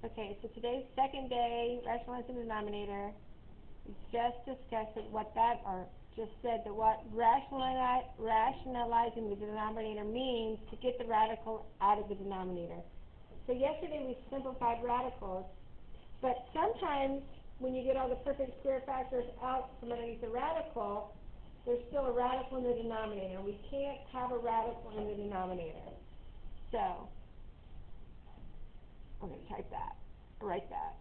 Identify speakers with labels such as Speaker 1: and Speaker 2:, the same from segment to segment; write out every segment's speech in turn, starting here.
Speaker 1: Okay, so today's second day, rationalizing the denominator. We just discussed what that, or just said that what rationalizing the denominator means to get the radical out of the denominator. So yesterday we simplified radicals, but sometimes when you get all the perfect square factors out from underneath the radical, there's still a radical in the denominator. We can't have a radical in the denominator. So I'm going to type that, write that.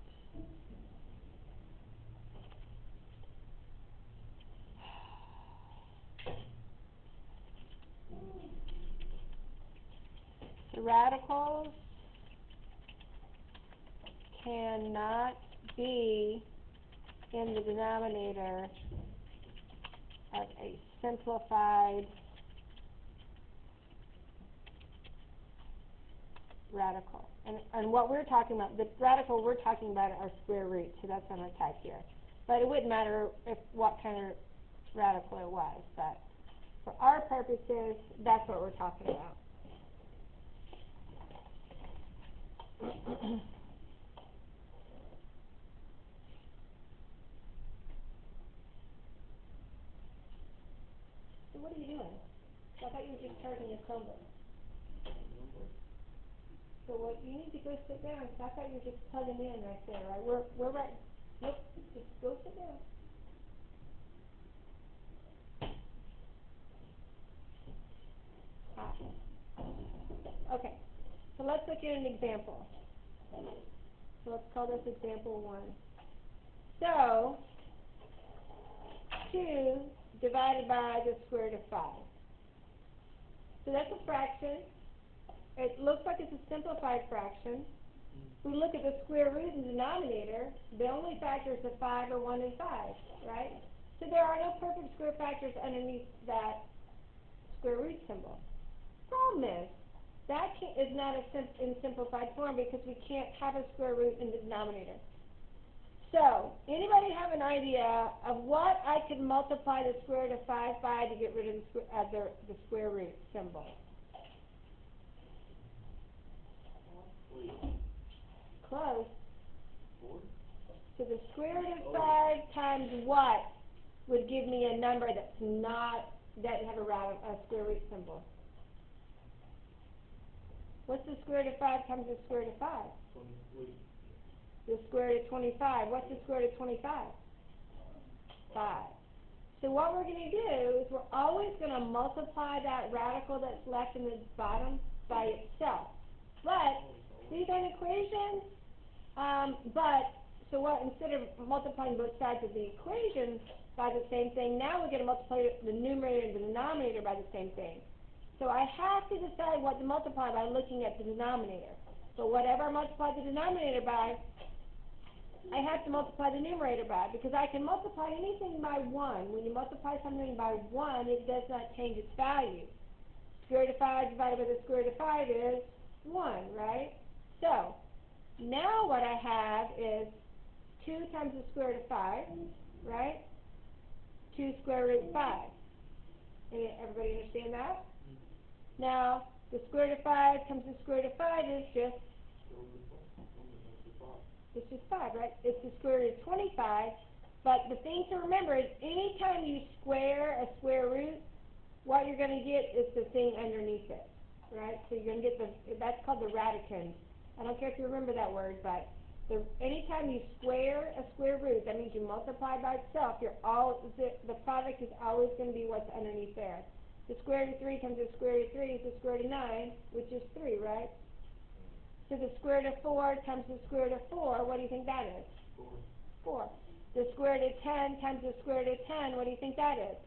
Speaker 1: The radicals cannot be in the denominator of a simplified radical. And what we're talking about, the radical we're talking about are square roots, so that's what I'm going to type here. But it wouldn't matter what kind of radical it was, but for our purposes, that's what we're talking about. So what are you doing? I thought you were just charging your Chromebook. So what you need to go sit down, because I thought you were just plugging in right there, right? We're right. Nope, just go sit down. Okay, so let's look at an example. So let's call this example 1. So 2 divided by the square root of 5. So that's a fraction. It looks like it's a simplified fraction. If we look at the square root in the denominator, the only factors of 5 are 1 and 5, right? So there are no perfect square factors underneath that square root symbol. Problem is, that is not in simplified form because we can't have a square root in the denominator. So, anybody have an idea of what I could multiply the square root of 5 by to get rid of the square root symbol? Close. So the square root of 5 times what would give me a number that's not, doesn't have a square root symbol? What's the square root of 5 times the square root of 5?
Speaker 2: 23.
Speaker 1: The square root of 25. What's the square root of 25? 5. So what we're going to do is we're always going to multiply that radical that's left in the bottom by itself. But these are equations, so what, instead of multiplying both sides of the equation by the same thing, now we're going to multiply the numerator and the denominator by the same thing. So I have to decide what to multiply by looking at the denominator. So whatever I multiply the denominator by, I have to multiply the numerator by, because I can multiply anything by 1. When you multiply something by 1, it does not change its value. Square root of 5 divided by the square root of 5 is 1, right? So, now what I have is 2 times the square root of 5, right? 2 square root 5. Everybody understand that? Now, the square root of 5 times the square root of 5 is just 5, right? It's the square root of 25, but the thing to remember is anytime you square a square root, what you're going to get is the thing underneath it, right? So you're going to get that's called the radicand. I don't care if you remember that word, but anytime you square a square root, that means you multiply by itself, the product is always going to be what's underneath there. The square root of 3 times the square root of 3 is the square root of 9, which is 3, right? So the square root of 4 times the square root of 4, what do you think that is? 4. The square root of 10 times the square root of 10, what do you think that is?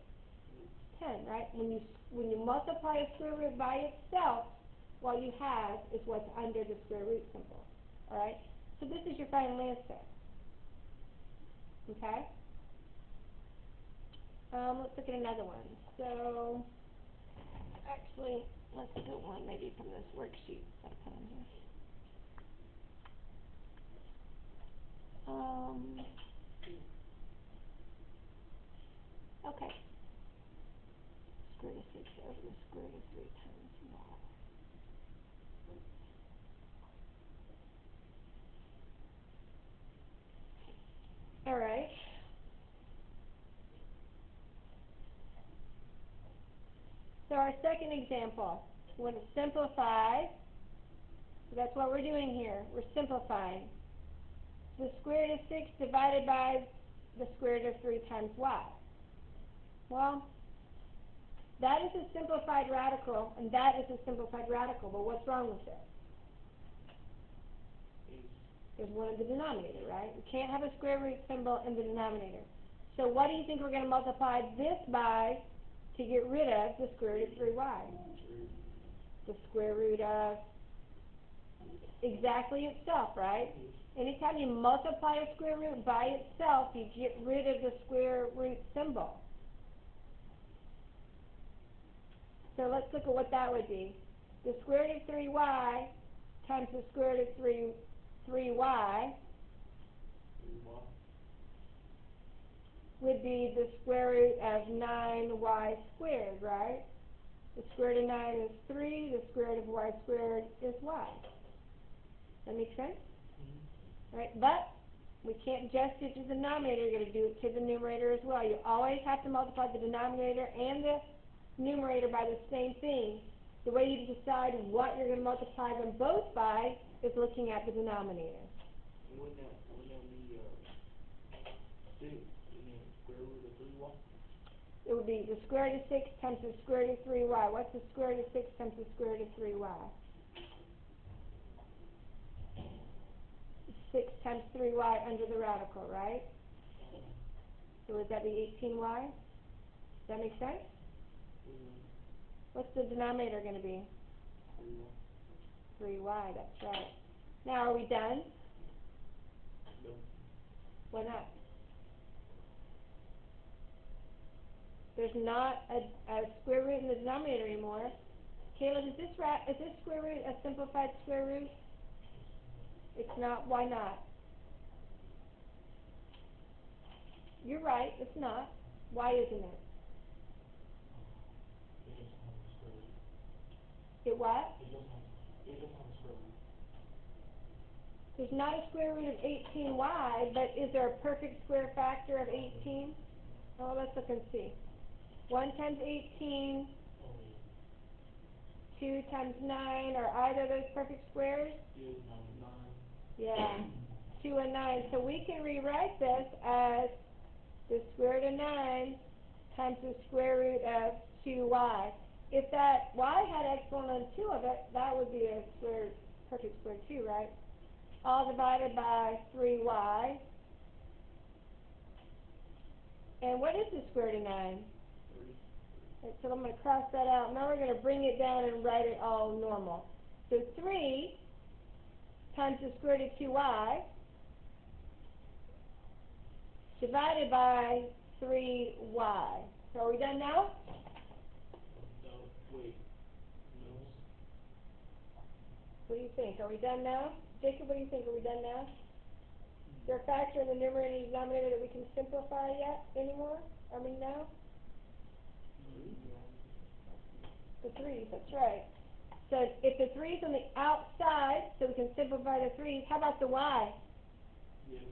Speaker 1: 10, right? When you multiply a square root by itself, what you have is what's under the square root symbol. All right? So this is your final answer. Okay? Let's look at another one. So, actually, let's do one maybe from this worksheet that I put on here. Okay. Square root of 6 over the square root of 3 times y. So our second example, we're going to simplify. So that's what we're doing here. We're simplifying. The square root of 6 divided by the square root of 3 times y. Well, that is a simplified radical, and that is a simplified radical, but what's wrong with it? There's one in the denominator, right? We can't have a square root symbol in the denominator. So what do you think we're going to multiply this by to get rid of the square root of 3y? The square root of exactly itself, right? Anytime you multiply a square root by itself, you get rid of the square root symbol. So let's look at what that would be. The square root of 3y times the square root of 3y would be the square root of 9y squared, right? The square root of 9 is 3, the square root of y squared is y. Does that make sense? Right? But we can't just do it to the denominator, you're going to do it to the numerator as well. You always have to multiply the denominator and the numerator by the same thing. The way you decide what you're going to multiply them both by is looking at the denominator.
Speaker 2: Wouldn't that be 6 and then square root of 3y?
Speaker 1: It would be the square root of 6 times the square root of 3y. What's the square root of 6 times the square root of 3y? 6 times 3y under the radical, right? So would that be 18y? Does that make sense? What's the denominator going to be? 3y, that's right. Now, are we done?
Speaker 2: No.
Speaker 1: Why not? There's not a square root in the denominator anymore. Caleb, is this square root a simplified square root? It's not. Why not? You're right, it's not. Why isn't it? It what?
Speaker 2: It doesn't have a square root.
Speaker 1: There's not a square root of 18y, but is there a perfect square factor of 18? Oh, let's look and see. 1 times 18, 2 times 9, are either of those perfect squares? Yeah, 2 and 9. So we can rewrite this as the square root of 9 times the square root of 2y. If that y had exponent on 2 of it, that would be a perfect square too, right? All divided by 3y. And what is the square root of 9? Right, so I'm going to cross that out. Now we're going to bring it down and write it all normal. So 3 times the square root of 2y divided by 3y. So are we done now?
Speaker 2: No, wait. No.
Speaker 1: What do you think? Are we done now? Jacob, what do you think? Are we done now? Is there a factor in the numerator and denominator that we can simplify yet anymore? I mean, now? The 3's, that's right. So if the 3's on the outside, so we can simplify the 3's, how about the y?
Speaker 2: Yes.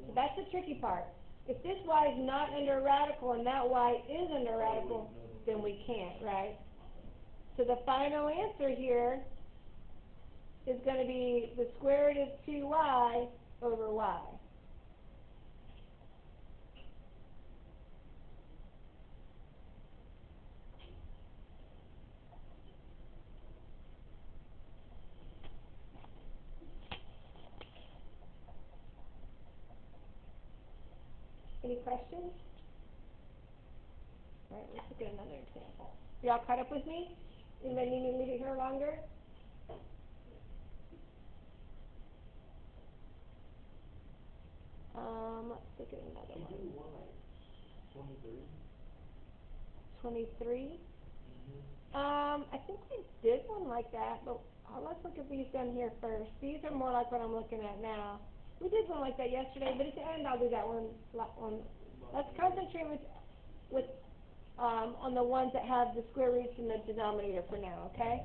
Speaker 1: So that's the tricky part. If this y is not under a radical and that y is under a radical, then we can't, right? So the final answer here is going to be the square root of 2y over y. Any questions? All right, let's look at another example. Y'all caught up with me? Anybody need me to leave it here longer? Let's look at another
Speaker 2: Can you do
Speaker 1: one.
Speaker 2: one like 23?
Speaker 1: 23?
Speaker 2: Mm-hmm.
Speaker 1: I think we did one like that, but let's look at these done here first. These are more like what I'm looking at now. We did one like that yesterday, but at the end I'll do that one. Let's concentrate on the ones that have the square roots in the denominator for now, okay?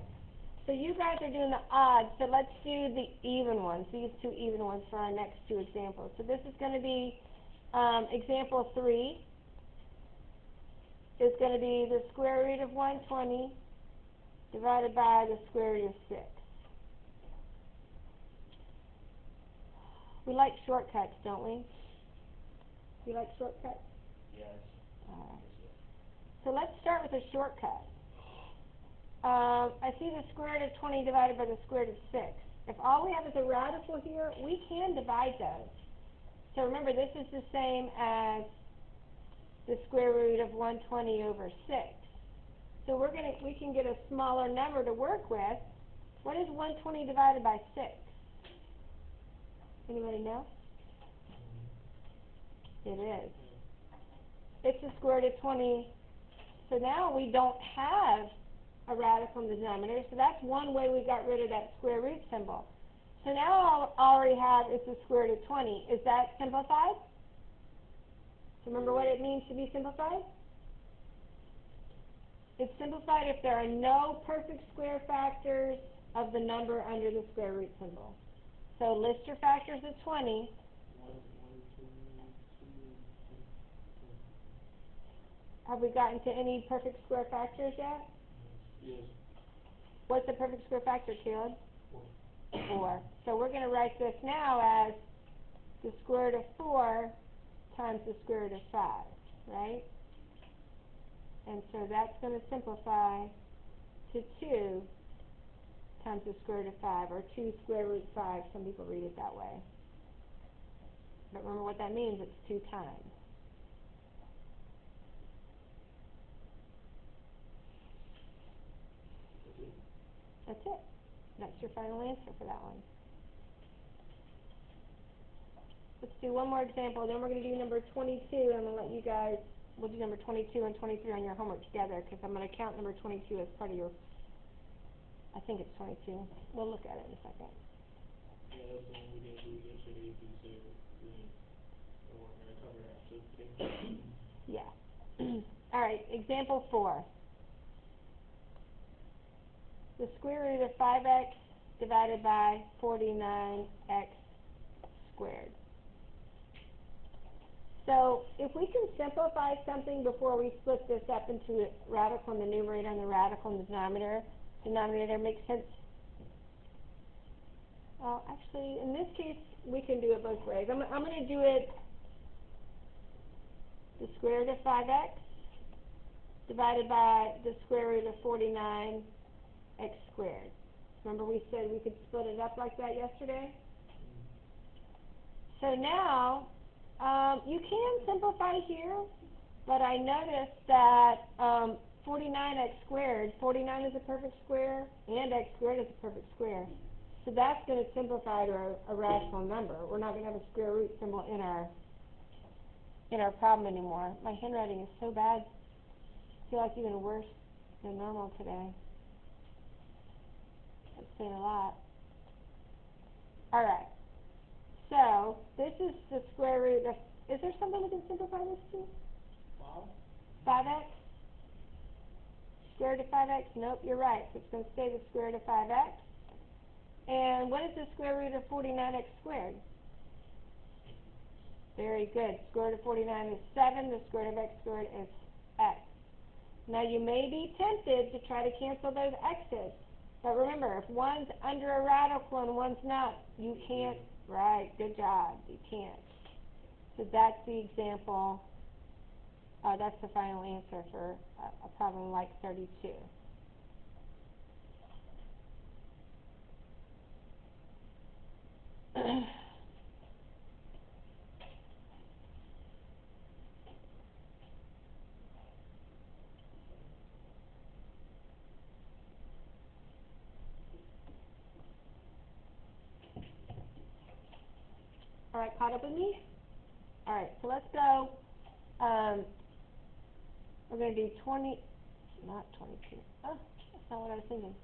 Speaker 1: So you guys are doing the odd, so let's do the even ones, these two even ones for our next two examples. So this is going to be example 3. is going to be the square root of 120 divided by the square root of 6. We like shortcuts, don't we? You like shortcuts?
Speaker 2: Yes.
Speaker 1: So let's start with a shortcut. I see the square root of 20 divided by the square root of 6. If all we have is a radical here, we can divide those. So remember, this is the same as the square root of 120 over 6. So we can get a smaller number to work with. What is 120 divided by 6? Anybody know? It is. It's the square root of 20. So now we don't have a radical in the denominator, so that's one way we got rid of that square root symbol. So now all I already have is the square root of 20. Is that simplified? So remember what it means to be simplified? It's simplified if there are no perfect square factors of the number under the square root symbol. So list your factors of 20. Have we gotten to any perfect square factors yet?
Speaker 2: Yes.
Speaker 1: What's the perfect square factor, Caleb?
Speaker 2: 4.
Speaker 1: 4. So we're going to write this now as the square root of 4 times the square root of 5, right? And so that's going to simplify to 2 times the square root of 5, or 2 square root 5. Some people read it that way. But remember what that means, it's 2 times. That's it. That's your final answer for that one. Let's do one more example, then we're going to do number 22, and I'm going to let you guys, we'll do number 22 and 23 on your homework together, because I'm going to count number 22 as part of your, I think it's 22. We'll look at it in a second.
Speaker 2: Yeah, that's the one we didn't do yesterday, because you said we weren't going to cover that today.
Speaker 1: Yeah. All right, example 4. The square root of 5x divided by 49x squared. So if we can simplify something before we split this up into a radical in the numerator and the radical in the denominator makes sense. Well, actually, in this case, we can do it both ways. I'm going to do it the square root of 5x divided by the square root of 49x squared. Remember we said we could split it up like that yesterday? So now, you can simplify here, but I noticed that 49x squared, 49 is a perfect square, and x squared is a perfect square. So that's going to simplify to a rational number. We're not going to have a square root symbol in our problem anymore. My handwriting is so bad. I feel like even worse than normal today. That's saying a lot. All right. So this is the square root of, is there something we can simplify this to? 5x? Square root of 5x? Nope, you're right. So it's going to stay the square root of 5x. And what is the square root of 49x squared? Very good. Square root of 49 is 7. The square root of x squared is x. Now you may be tempted to try to cancel those x's. But remember, if one's under a radical and one's not, you can't. Right, good job. You can't. So that's the example. That's the final answer for a problem like 32. All right, caught up with me? All right, so let's go. We're going to do 20, not 22. Oh, that's not what I was thinking.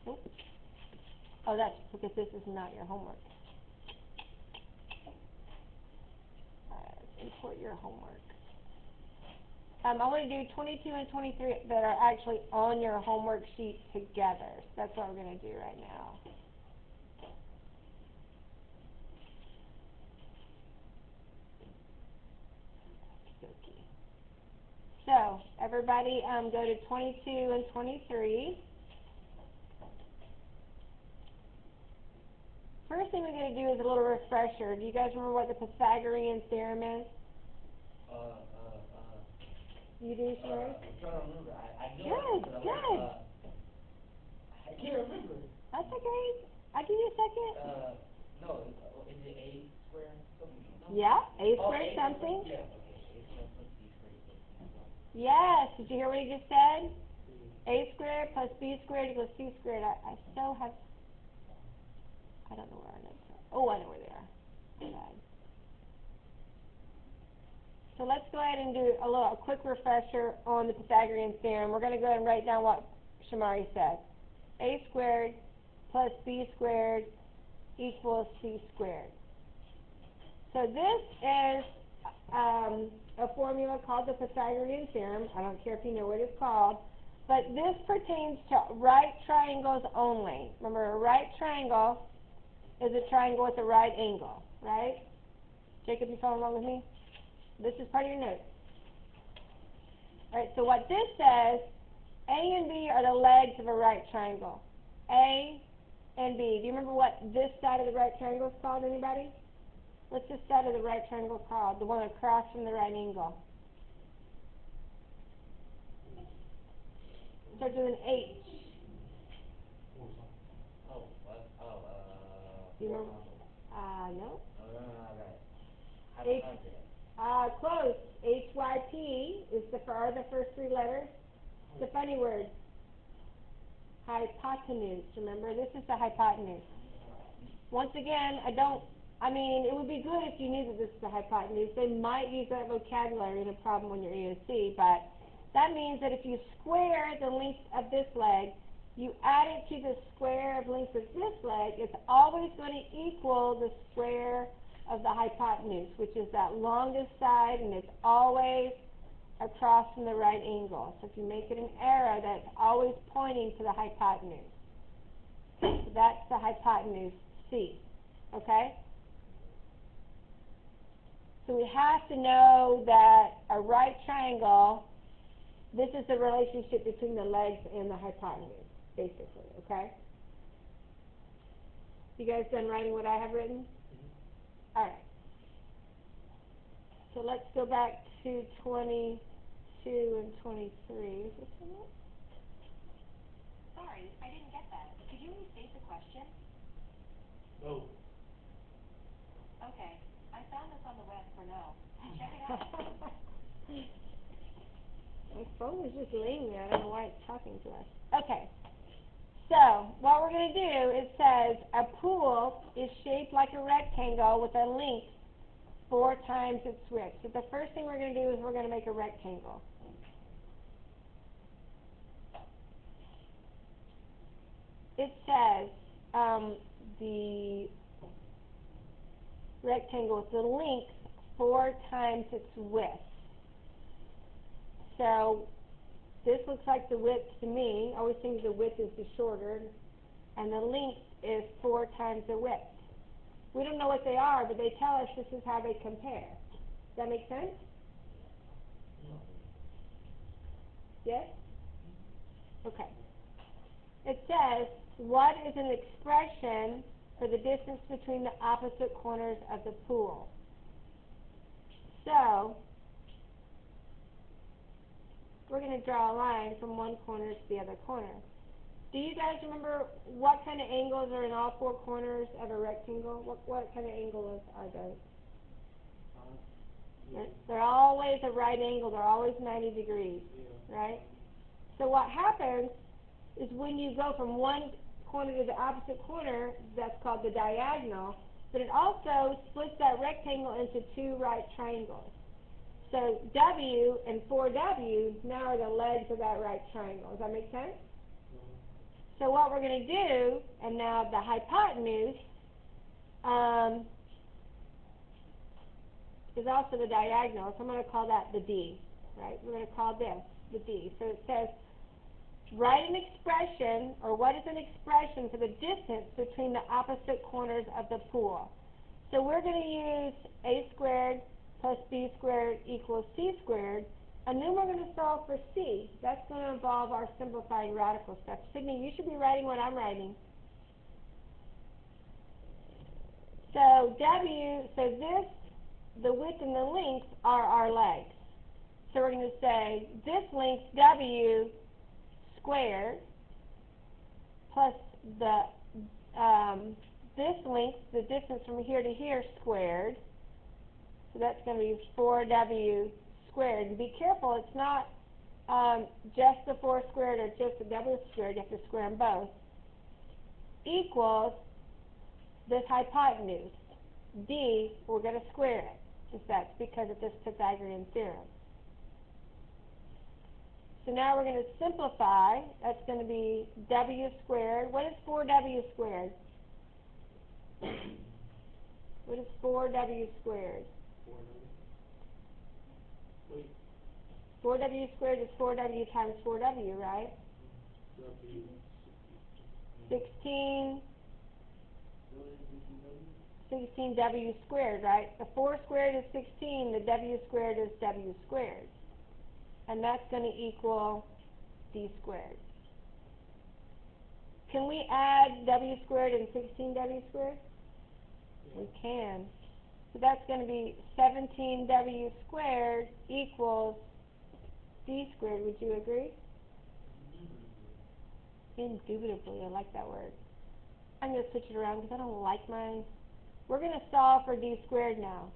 Speaker 1: Oops. Oh, that's because this is not your homework. All right, let's import your homework. I want to do 22 and 23 that are actually on your homework sheet together. So that's what we're going to do right now. So, everybody go to 22 and 23. First thing we're going to do is a little refresher. Do you guys remember what the Pythagorean theorem is? You do, Sherry?
Speaker 3: I'm trying to remember. I know
Speaker 1: Good,
Speaker 3: it, but
Speaker 1: good.
Speaker 3: I can't remember.
Speaker 1: That's okay. I'll give you a second.
Speaker 3: No, is it a square something? No?
Speaker 1: Yeah, a
Speaker 3: Oh,
Speaker 1: squared
Speaker 3: a
Speaker 1: something.
Speaker 3: Yeah, okay. A squared plus b squared equals c squared.
Speaker 1: Yes, did you hear what he just said? A squared plus b squared equals c squared. I still have, I don't know where our notes are. Oh, I know where they are. Bad. So let's go ahead and do a quick refresher on the Pythagorean theorem. We're going to go ahead and write down what Shamari said. A squared plus b squared equals c squared. So this is a formula called the Pythagorean theorem. I don't care if you know what it's called. But this pertains to right triangles only. Remember, a right triangle is a triangle with a right angle, right? Jacob, you following along with me? This is part of your notes. All right, so what this says, A and B are the legs of a right triangle. A and B. Do you remember what this side of the right triangle is called, anybody? What's this side of the right triangle called? The one across from the right angle. Starts with an H.
Speaker 3: Oh, what? Oh,
Speaker 1: Do you remember? No.
Speaker 3: No, right.
Speaker 1: H.
Speaker 3: Hypotenuse.
Speaker 1: Close. HYP is are the first three letters. It's a funny word. Hypotenuse. Remember, this is the hypotenuse. Once again, it would be good if you knew that this is the hypotenuse. They might use that vocabulary in a problem when you're EOC, but that means that if you square the length of this leg, you add it to the square of length of this leg, it's always going to equal the square of the hypotenuse, which is that longest side, and it's always across from the right angle. So if you make it an arrow, that's always pointing to the hypotenuse. So that's the hypotenuse C. Okay? So we have to know that a right triangle, this is the relationship between the legs and the hypotenuse, basically. Okay? You guys done writing what I have written? All right. So let's go back to 22 and 23. Is this one it?
Speaker 4: Sorry, I didn't get that. Could you restate the question?
Speaker 2: No.
Speaker 4: Okay, I found this on the web for no. Check it out.
Speaker 1: My phone is just laying there. I don't know why it's talking to us. Okay. So, what we're going to do, it says a pool is shaped like a rectangle with a length 4 times its width. So the first thing we're going to do is we're going to make a rectangle. It says the rectangle with the length 4 times its width. So this looks like the width to me. I always think the width is the shorter, and the length is 4 times the width. We don't know what they are, but they tell us this is how they compare. Does that make sense? Yes? Okay. It says, what is an expression for the distance between the opposite corners of the pool? So, we're going to draw a line from one corner to the other corner. Do you guys remember what kind of angles are in all 4 corners of a rectangle? What kind of angles are those? They're always a right angle. They're always 90 degrees, right? So what happens is when you go from one corner to the opposite corner, that's called the diagonal, but it also splits that rectangle into 2 right triangles. So W and 4W now are the legs of that right triangle. Does that make sense? So what we're going to do, and now the hypotenuse is also the diagonal, so I'm going to call that the D, right? We're going to call this the D. So it says, write an expression, or what is an expression for the distance between the opposite corners of the pool? So we're going to use a squared plus b squared equals c squared, And then we're going to solve for C. That's going to involve our simplifying radical stuff. Sydney, you should be writing what I'm writing. So this, the width and the length are our legs. So we're going to say this length W squared plus this length, the distance from here to here, squared. So that's going to be 4W squared. And be careful, it's not just the 4 squared or just the W squared. You have to square them both. Equals this hypotenuse. D, we're going to square it. Just that's because of this Pythagorean theorem. So now we're going to simplify. That's going to be W squared. What is 4W squared? What is 4W squared? 4W squared is 4W times 4W, right? 16W squared, right? The 4 squared is 16, the W squared is W squared. And that's going to equal D squared. Can we add W squared and 16W squared? We can. So that's going to be 17W squared equals D squared. Would you agree? Indubitably. I like that word. I'm going to switch it around because I don't like mine. We're going to solve for D squared now.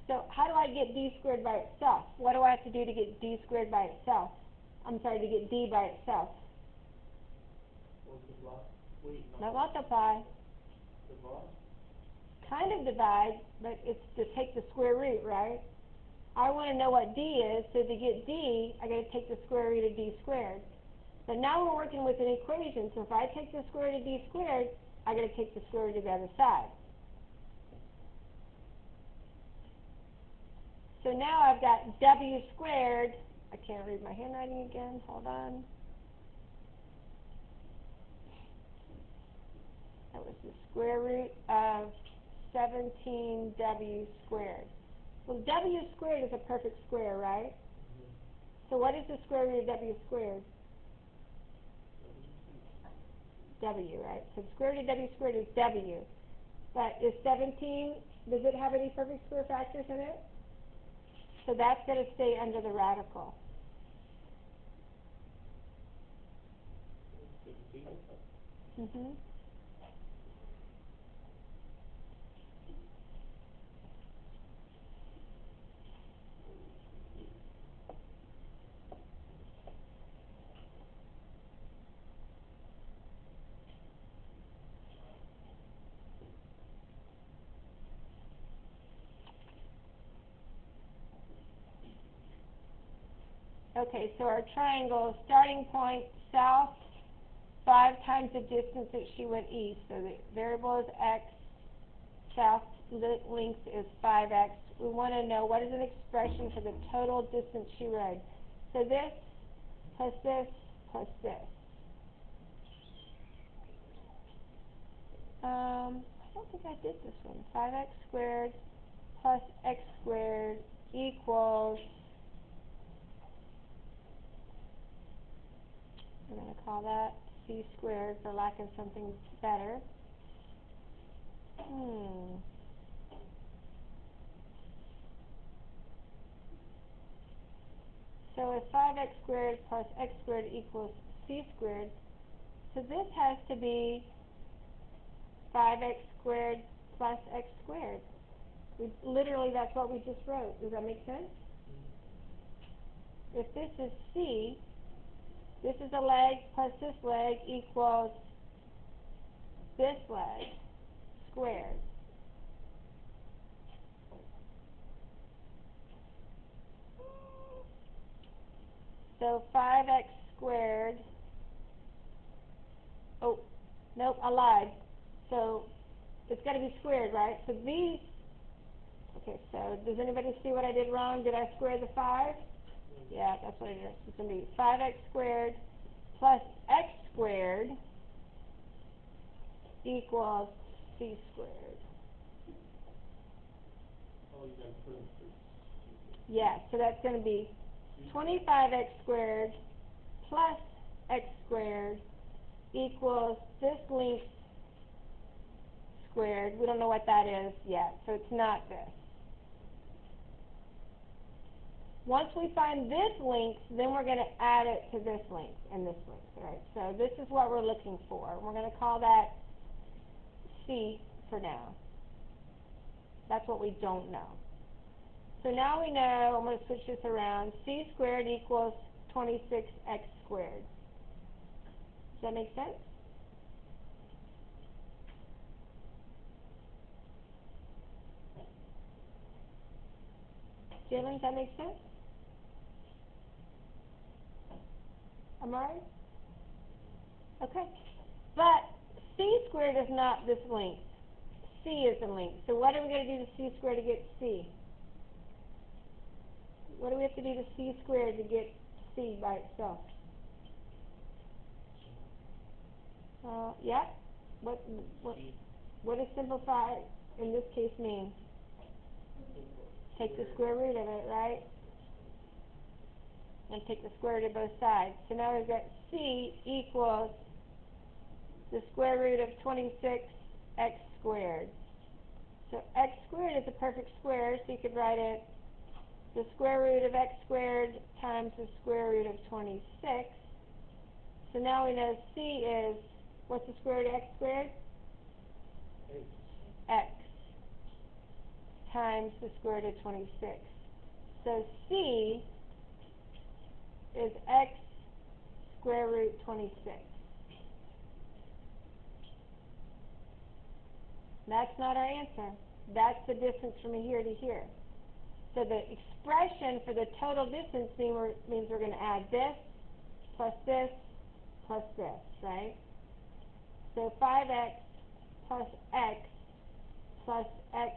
Speaker 1: So how do I get D squared by itself? What do I have to do to get D squared by itself? I'm sorry, to get D by itself. Not multiply. Kind of divide, but it's to take the square root, right? I want to know what D is, so to get D, I got to take the square root of D squared. But now we're working with an equation, so if I take the square root of D squared, I got to take the square root of the other side. So now I've got W squared. I can't read my handwriting again. Hold on. That was the square root of 17W squared. Well, W squared is a perfect square, right? So what is the square root of W squared? W, right? So the square root of W squared is W. But is 17, does it have any perfect square factors in it? So that's going to stay under the radical. Okay, so our triangle, starting point south, 5 times the distance that she went east. So the variable is x, south length is 5x. We want to know what is an expression for the total distance she rode. So this plus this plus this. I don't think I did this one. 5x squared plus x squared equals, we're going to call that c squared for lack of something better. So if 5x squared plus x squared equals c squared, so this has to be 5x squared plus x squared. Literally, that's what we just wrote. Does that make sense? If this is c, this is a leg plus this leg equals this leg squared. So 5x squared, oh, nope, I lied. So it's got to be squared, right? So these, okay, so does anybody see what I did wrong? Did I square the 5? Yeah, that's what it is. It's going to be 5x squared plus x squared equals c squared.
Speaker 2: Oh, you got to put it first.
Speaker 1: Yes, so that's going to be 25x squared plus x squared equals this length squared. We don't know what that is yet, so it's not this. Once we find this length, then we're going to add it to this length and this length, right? So this is what we're looking for. We're going to call that C for now. That's what we don't know. So now we know, I'm going to switch this around, C squared equals 26x squared. Does that make sense? Jalen, does that make sense? Amari? Okay. But C squared is not this length. C is the length. So what are we going to do to C squared to get C? What do we have to do to C squared to get C by itself? Yeah? What does simplify in this case mean? Take the square root of it, right? And take the square root of both sides. So now we've got C equals the square root of 26x squared. So x squared is a perfect square, so you could write it the square root of x squared times the square root of 26. So now we know C is, what's the square root of x squared? X times the square root of 26. So C is x square root 26. That's not our answer. That's the distance from here to here. So the expression for the total distance means we're going to add this, plus this, plus this, right? So 5x plus x plus x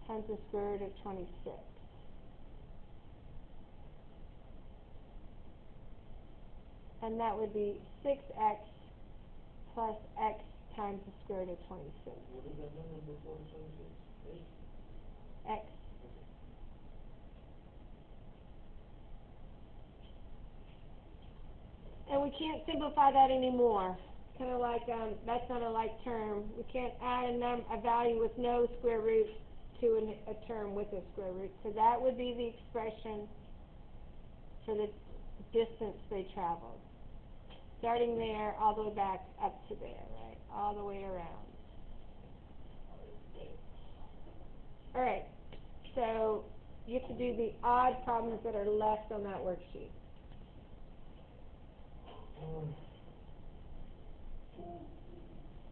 Speaker 1: times the square root of 26. And that would be 6x plus x times the square root of 26.
Speaker 2: What is that number before the 26?
Speaker 1: X. And we can't simplify that anymore. Kind of like, that's not a like term. We can't add a value with no square root to a term with a square root. So that would be the expression for the distance they traveled. Starting there, all the way back up to there, right? All the way around. All right. So you have to do the odd problems that are left on that worksheet.